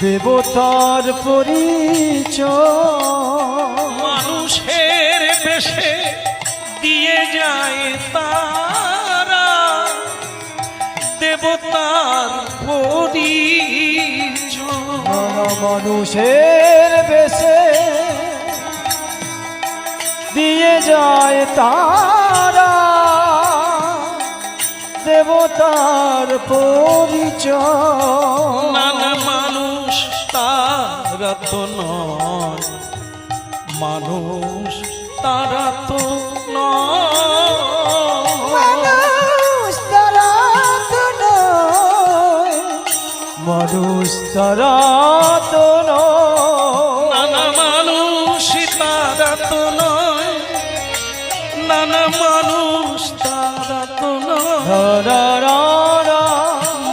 দেবতার পরিচয় মানুষের বেশে দিয়ে যায় তারা দেবতার পরিচয়। মানুষের বেশে দিয়ে যায় তারা দেবতার পরিচয়। নানা মানুষ তারা তো নয়, মানুষ তারা তো মানুষ তারা তো নয়, মানুষ তারা তো নয়। নানা মানুষ তারা তো নয়, নানা মানুষ তারা তো নয়।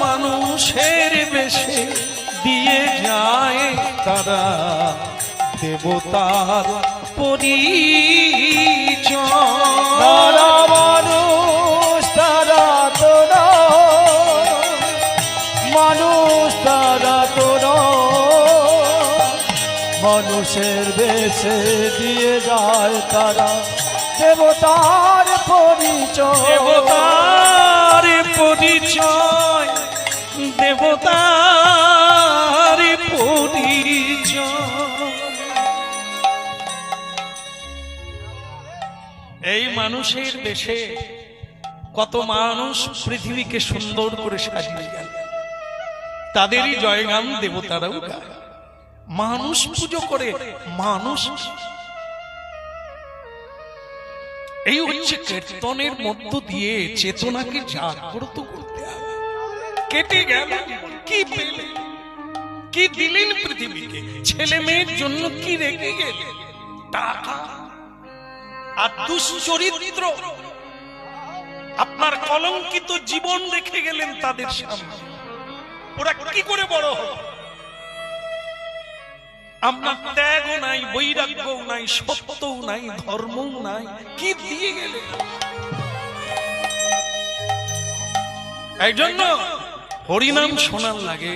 মানুষের বেশে দিয়ে যায় তারা দেবতার পরিচয়। মানুষ তারা তো নয়, মানুষ তারা তো নয়। মানুষের বেশে দিয়ে যায় তারা দেবতার পরিচয়। দেবতার পরিচয়, দেবতার পরিচয়। এই মানুষের দেশে কত মানুষ পৃথিবীকে সুন্দর করে সাজিয়ে গেল, তাদেরই জয়গান দেবতারাও গায়। মানুষ পুজো করে মানুষ। এই হচ্ছে কীর্তনের মধ্য দিয়ে চেতনাকে জাগ্রত করতে হবে। কেটে গেল কি পেলে, কি দিলেন পৃথিবীকে, ছেলে মেয়ের জন্য কি রেখে গেলেন, টাকা আর দুশ্চরিত্র, আপনার কলঙ্কিত জীবন রেখে গেলেন তাদের সামনে। ওরা কি করে বড় হলো? আপনার ত্যাগও নাই, বৈরাগ্যও নাই, সত্যও নাই, ধর্মও নাই, কি দিয়ে গেলে? এই জন্য হরিনাম শোনার লাগে,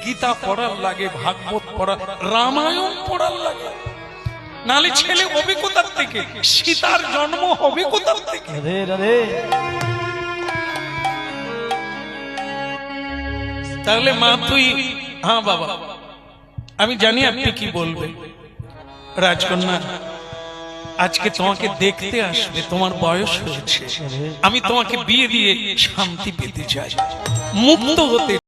গীতা পড়ার লাগে, ভাগবত পড়া, রামায়ণ পড়ার লাগে। নালে ছেলে হবে কোথার থেকে? সীতার জন্ম হবে কোথার থেকে? তাহলে মা তুই, হ্যাঁ বাবা আমি জানি আপনি কি বলবেন। রাজকন্যা আজকে তোমাকে দেখতে আসবে, তোমার বয়স হয়েছে, আমি তোমাকে বিয়ে দিয়ে শান্তি পেতে চাই, মুক্ত হতে